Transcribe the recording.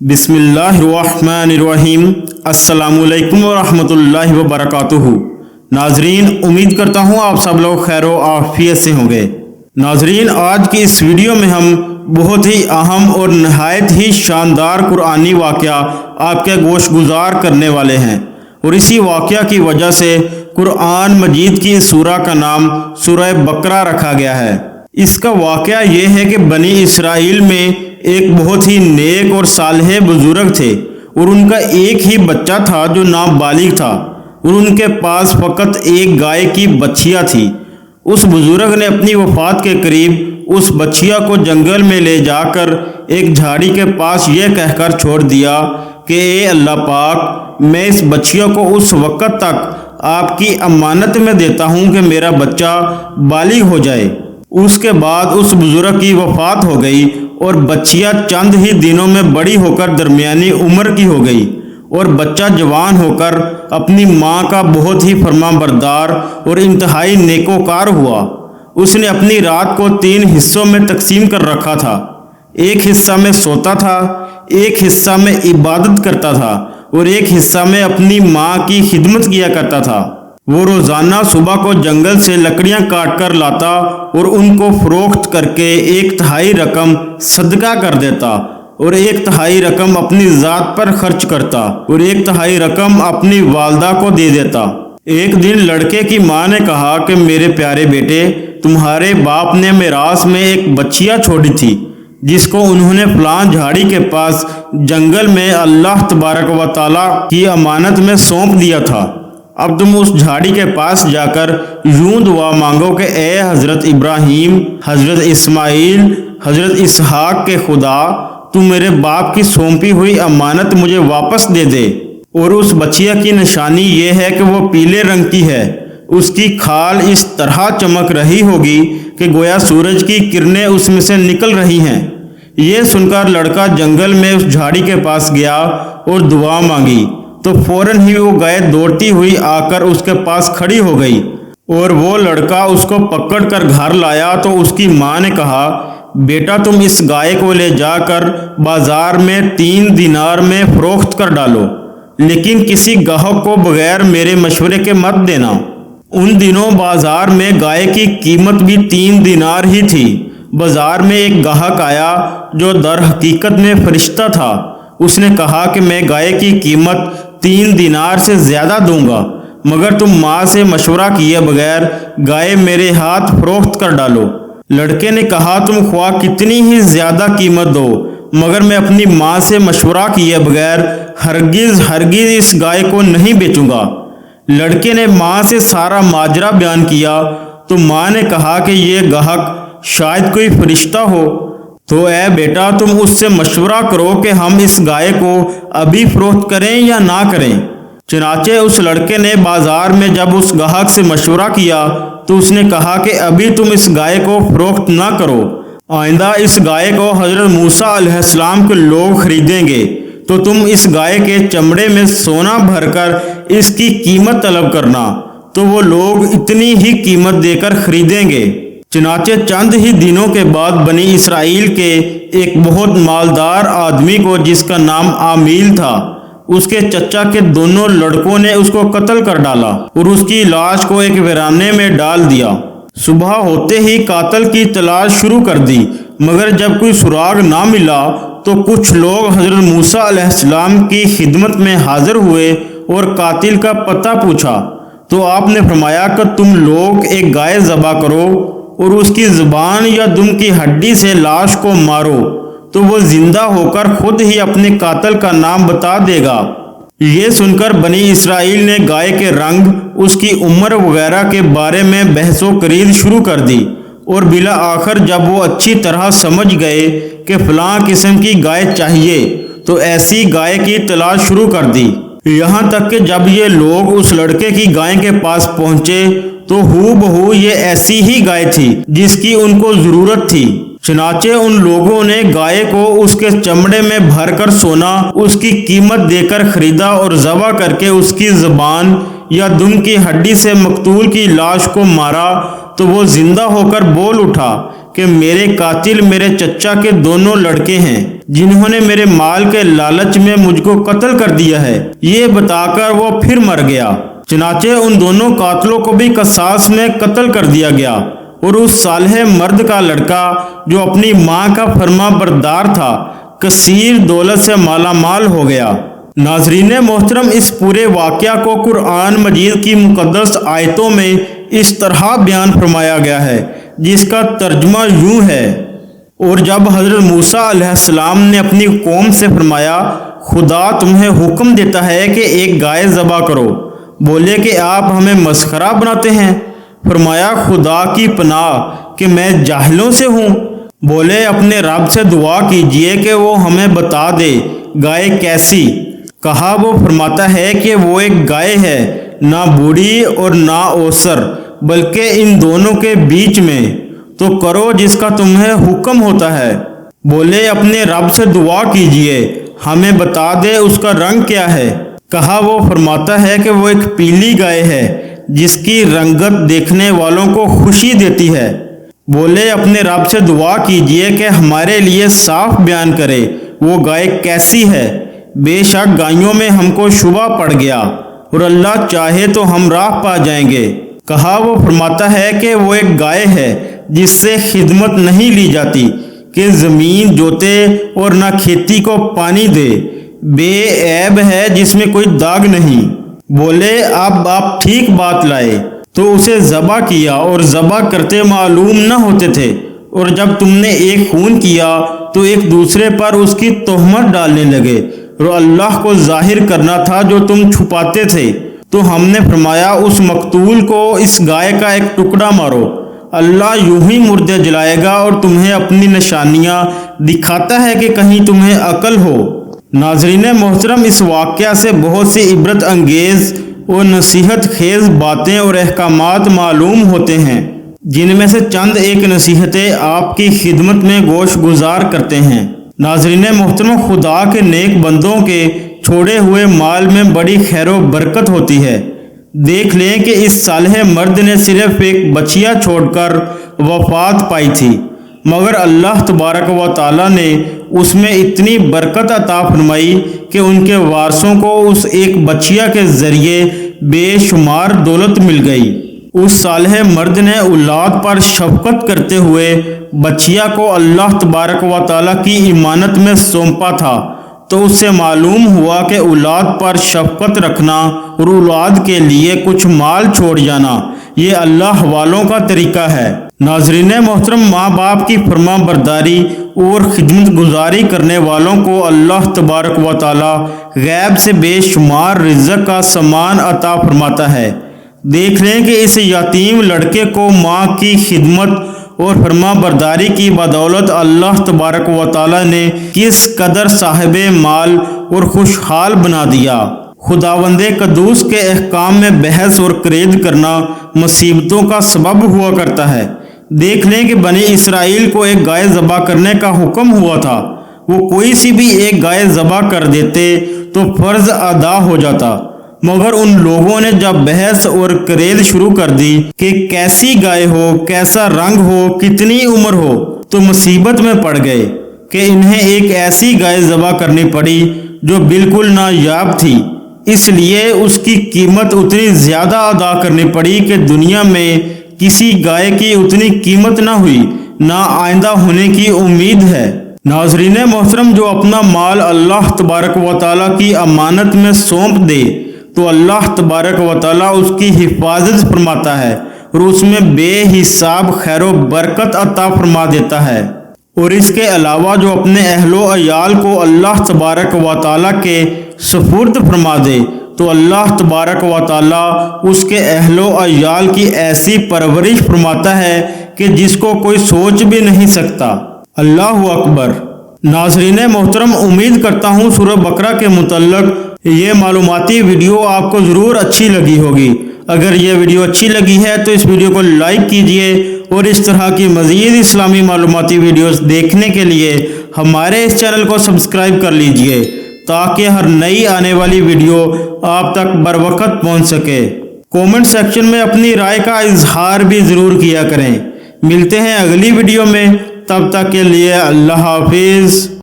بسم اللہ الرحمن الرحیم۔ السلام علیکم ورحمۃ وبرکاتہ۔ ناظرین، امید کرتا ہوں آپ سب لوگ خیر و عافیت سے ہوں گے۔ ناظرین، آج کی اس ویڈیو میں ہم بہت ہی اہم اور نہایت ہی شاندار قرآنی واقعہ آپ کے گوش گزار کرنے والے ہیں، اور اسی واقعہ کی وجہ سے قرآن مجید کی اس سورہ کا نام سورہ بقرہ رکھا گیا ہے۔ اس کا واقعہ یہ ہے کہ بنی اسرائیل میں ایک بہت ہی نیک اور صالح بزرگ تھے، اور ان کا ایک ہی بچہ تھا جو نابالغ تھا، اور ان کے پاس فقط ایک گائے کی بچھیا تھی۔ اس بزرگ نے اپنی وفات کے قریب اس بچھیا کو جنگل میں لے جا کر ایک جھاڑی کے پاس یہ کہہ کر چھوڑ دیا کہ اے اللہ پاک، میں اس بچھیا کو اس وقت تک آپ کی امانت میں دیتا ہوں کہ میرا بچہ بالغ ہو جائے۔ اس کے بعد اس بزرگ کی وفات ہو گئی، اور بچیا چند ہی دنوں میں بڑی ہو کر درمیانی عمر کی ہو گئی، اور بچہ جوان ہو کر اپنی ماں کا بہت ہی فرما بردار اور انتہائی نیکوکار ہوا۔ اس نے اپنی رات کو 3 حصوں میں تقسیم کر رکھا تھا۔ ایک حصہ میں سوتا تھا، ایک حصہ میں عبادت کرتا تھا، اور ایک حصہ میں اپنی ماں کی خدمت کیا کرتا تھا۔ وہ روزانہ صبح کو جنگل سے لکڑیاں کاٹ کر لاتا اور ان کو فروخت کر کے 1/3 رقم صدقہ کر دیتا، اور 1/3 رقم اپنی ذات پر خرچ کرتا، اور 1/3 رقم اپنی والدہ کو دے دیتا۔ ایک دن لڑکے کی ماں نے کہا کہ میرے پیارے بیٹے، تمہارے باپ نے میراث میں ایک بچیا چھوڑی تھی، جس کو انہوں نے فلاں جھاڑی کے پاس جنگل میں اللہ تبارک و تعالیٰ کی امانت میں سونپ دیا تھا۔ اب تم اس جھاڑی کے پاس جا کر یوں دعا مانگو کہ اے حضرت ابراہیم، حضرت اسماعیل، حضرت اسحاق کے خدا، تو میرے باپ کی سونپی ہوئی امانت مجھے واپس دے دے۔ اور اس بچیا کی نشانی یہ ہے کہ وہ پیلے رنگ کی ہے، اس کی کھال اس طرح چمک رہی ہوگی کہ گویا سورج کی کرنیں اس میں سے نکل رہی ہیں۔ یہ سن کر لڑکا جنگل میں اس جھاڑی کے پاس گیا اور دعا مانگی، تو فوراً ہی وہ گائے دوڑتی ہوئی آ کر اس کے پاس کھڑی ہو گئی، اور وہ لڑکا اس کو پکڑ کر گھر لایا۔ تو اس کی ماں نے کہا، بیٹا تم اس گائے کو لے جا کر بازار میں 3 دینار میں فروخت کر ڈالو، لیکن کسی گاہک کو بغیر میرے مشورے کے مت دینا۔ ان دنوں بازار میں گائے کی قیمت بھی 3 دینار ہی تھی۔ بازار میں ایک گاہک آیا جو در حقیقت میں فرشتہ تھا۔ اس نے کہا کہ میں گائے کی قیمت 3 دینار سے زیادہ دوں گا، مگر تم ماں سے مشورہ کیے بغیر گائے میرے ہاتھ فروخت کر ڈالو۔ لڑکے نے کہا، تم خواہ کتنی ہی زیادہ قیمت دو، مگر میں اپنی ماں سے مشورہ کیے بغیر ہرگز اس گائے کو نہیں بیچوں گا۔ لڑکے نے ماں سے سارا ماجرا بیان کیا، تو ماں نے کہا کہ یہ گاہک شاید کوئی فرشتہ ہو، تو اے بیٹا تم اس سے مشورہ کرو کہ ہم اس گائے کو ابھی فروخت کریں یا نہ کریں۔ چنانچہ اس لڑکے نے بازار میں جب اس گاہک سے مشورہ کیا تو اس نے کہا کہ ابھی تم اس گائے کو فروخت نہ کرو، آئندہ اس گائے کو حضرت موسیٰ علیہ السلام کے لوگ خریدیں گے، تو تم اس گائے کے چمڑے میں سونا بھر کر اس کی قیمت طلب کرنا، تو وہ لوگ اتنی ہی قیمت دے کر خریدیں گے۔ چنانچہ چند ہی دنوں کے بعد بنی اسرائیل کے ایک بہت مالدار آدمی کو، جس کا نام عامیل تھا، اس کے چچا کے دونوں لڑکوں نے اس کو قتل کر ڈالا اور اس کی لاش کو ایک ویرانے میں ڈال دیا۔ صبح ہوتے ہی قاتل کی تلاش شروع کر دی، مگر جب کوئی سراغ نہ ملا تو کچھ لوگ حضرت موسیٰ علیہ السلام کی خدمت میں حاضر ہوئے اور قاتل کا پتہ پوچھا۔ تو آپ نے فرمایا کہ تم لوگ ایک گائے ذبح کرو اور اس کی زبان یا دم کی ہڈی سے لاش کو مارو، تو وہ زندہ ہو کر خود ہی اپنے قاتل کا نام بتا دے گا۔ یہ سن کر بنی اسرائیل نے گائے کے رنگ، اس کی عمر وغیرہ کے بارے میں بحث و کرید شروع کر دی، اور بالآخر جب وہ اچھی طرح سمجھ گئے کہ فلاں قسم کی گائے چاہیے تو ایسی گائے کی تلاش شروع کر دی۔ یہاں تک کہ جب یہ لوگ اس لڑکے کی گائے کے پاس پہنچے تو ہو بہو یہ ایسی ہی گائے تھی جس کی ان کو ضرورت تھی۔ چنانچہ ان لوگوں نے گائے کو اس کے چمڑے میں بھر کر سونا اس کی قیمت دے کر خریدا، اور ذبح کر کے اس کی زبان یا دم کی ہڈی سے مقتول کی لاش کو مارا، تو وہ زندہ ہو کر بول اٹھا کہ میرے قاتل میرے چچا کے دونوں لڑکے ہیں جنہوں نے میرے مال کے لالچ میں مجھ کو قتل کر دیا ہے۔ یہ بتا کر وہ پھر مر گیا۔ چنانچہ ان دونوں قاتلوں کو بھی قصاص میں قتل کر دیا گیا، اور اس صالح مرد کا لڑکا جو اپنی ماں کا فرما بردار تھا کثیر دولت سے مالا مال ہو گیا۔ ناظرین محترم، اس پورے واقعہ کو قرآن مجید کی مقدس آیتوں میں اس طرح بیان فرمایا گیا ہے جس کا ترجمہ یوں ہے: اور جب حضرت موسیٰ علیہ السلام نے اپنی قوم سے فرمایا خدا تمہیں حکم دیتا ہے کہ ایک گائے ذبح کرو، بولے کہ آپ ہمیں مسخرہ بناتے ہیں۔ فرمایا خدا کی پناہ کہ میں جاہلوں سے ہوں۔ بولے اپنے رب سے دعا کیجئے کہ وہ ہمیں بتا دے گائے کیسی۔ کہا وہ فرماتا ہے کہ وہ ایک گائے ہے، نہ بوڑھی اور نہ اوسر، بلکہ ان دونوں کے بیچ میں، تو کرو جس کا تمہیں حکم ہوتا ہے۔ بولے اپنے رب سے دعا کیجئے ہمیں بتا دے اس کا رنگ کیا ہے۔ کہا وہ فرماتا ہے کہ وہ ایک پیلی گائے ہے جس کی رنگت دیکھنے والوں کو خوشی دیتی ہے۔ بولے اپنے رب سے دعا کیجئے کہ ہمارے لیے صاف بیان کرے وہ گائے کیسی ہے، بے شک گائیوں میں ہم کو شبہ پڑ گیا، اور اللہ چاہے تو ہم راہ پا جائیں گے۔ کہا وہ فرماتا ہے کہ وہ ایک گائے ہے جس سے خدمت نہیں لی جاتی کہ زمین جوتے اور نہ کھیتی کو پانی دے، بے عیب ہے جس میں کوئی داغ نہیں۔ بولے اب آپ ٹھیک بات لائے تو اسے ذبح کیا، اور ذبح کرتے معلوم نہ ہوتے تھے، اور جب تم نے ایک خون کیا تو ایک دوسرے پر اس کی تہمت ڈالنے لگے، اور اللہ کو ظاہر کرنا تھا جو تم چھپاتے تھے۔ تو ہم نے فرمایا اس مقتول کو اس گائے کا ایک ٹکڑا مارو، اللہ یوں ہی مردے جلائے گا اور تمہیں اپنی نشانیاں دکھاتا ہے کہ کہیں تمہیں عقل ہو۔ ناظرین محترم، اس واقعہ سے بہت سی عبرت انگیز اور نصیحت خیز باتیں اور احکامات معلوم ہوتے ہیں، جن میں سے چند ایک نصیحتیں آپ کی خدمت میں گوش گزار کرتے ہیں۔ ناظرین محترم، خدا کے نیک بندوں کے چھوڑے ہوئے مال میں بڑی خیر و برکت ہوتی ہے۔ دیکھ لیں کہ اس صالح مرد نے صرف ایک بچیا چھوڑ کر وفات پائی تھی، مگر اللہ تبارک و تعالیٰ نے اس میں اتنی برکت عطا فرمائی کہ ان کے وارثوں کو اس ایک بچیا کے ذریعے بے شمار دولت مل گئی۔ اس صالح مرد نے اولاد پر شفقت کرتے ہوئے بچیا کو اللہ تبارک و تعالیٰ کی امانت میں سونپا تھا، تو اس سے معلوم ہوا کہ اولاد پر شفقت رکھنا اور اولاد کے لیے کچھ مال چھوڑ جانا یہ اللہ والوں کا طریقہ ہے۔ ناظرین محترم، ماں باپ کی فرما برداری اور خدمت گزاری کرنے والوں کو اللہ تبارک و تعالی غیب سے بے شمار رزق کا سامان عطا فرماتا ہے۔ دیکھ لیں کہ اس یتیم لڑکے کو ماں کی خدمت اور فرما برداری کی بدولت اللہ تبارک و تعالی نے کس قدر صاحب مال اور خوشحال بنا دیا۔ خداوند قدوس کے احکام میں بحث اور قید کرنا مصیبتوں کا سبب ہوا کرتا ہے۔ دیکھ لیں کہ بنی اسرائیل کو ایک گائے ذبح کرنے کا حکم ہوا تھا، وہ کوئی سی بھی ایک گائے ذبح کر دیتے تو فرض ادا ہو جاتا، مگر ان لوگوں نے جب بحث اور قید شروع کر دی کہ کیسی گائے ہو، کیسا رنگ ہو، کتنی عمر ہو، تو مصیبت میں پڑ گئے کہ انہیں ایک ایسی گائے ذبح کرنی پڑی جو بالکل نایاب تھی۔ اس لیے اس کی قیمت اتنی زیادہ ادا کرنی پڑی کہ دنیا میں کسی گائے کی اتنی قیمت نہ ہوئی، نہ آئندہ ہونے کی امید ہے۔ ناظرین محترم، جو اپنا مال اللہ تبارک و تعالیٰ کی امانت میں سونپ دے تو اللہ تبارک و تعالیٰ اس کی حفاظت فرماتا ہے اور اس میں بے حساب خیر و برکت عطا فرما دیتا ہے۔ اور اس کے علاوہ جو اپنے اہل و عیال کو اللہ تبارک و تعالیٰ کے سپرد فرما دے تو اللہ تبارک و تعالیٰ اس کے اہل و عیال کی ایسی پرورش فرماتا ہے کہ جس کو کوئی سوچ بھی نہیں سکتا۔ اللہ اکبر۔ ناظرین محترم، امید کرتا ہوں سورہ بقرہ کے متعلق یہ معلوماتی ویڈیو آپ کو ضرور اچھی لگی ہوگی۔ اگر یہ ویڈیو اچھی لگی ہے تو اس ویڈیو کو لائک کیجئے، اور اس طرح کی مزید اسلامی معلوماتی ویڈیوز دیکھنے کے لیے ہمارے اس چینل کو سبسکرائب کر لیجئے تاکہ ہر نئی آنے والی ویڈیو آپ تک بر وقت پہنچ سکے۔ کومنٹ سیکشن میں اپنی رائے کا اظہار بھی ضرور کیا کریں۔ ملتے ہیں اگلی ویڈیو میں، تب تک کے لیے اللہ حافظ۔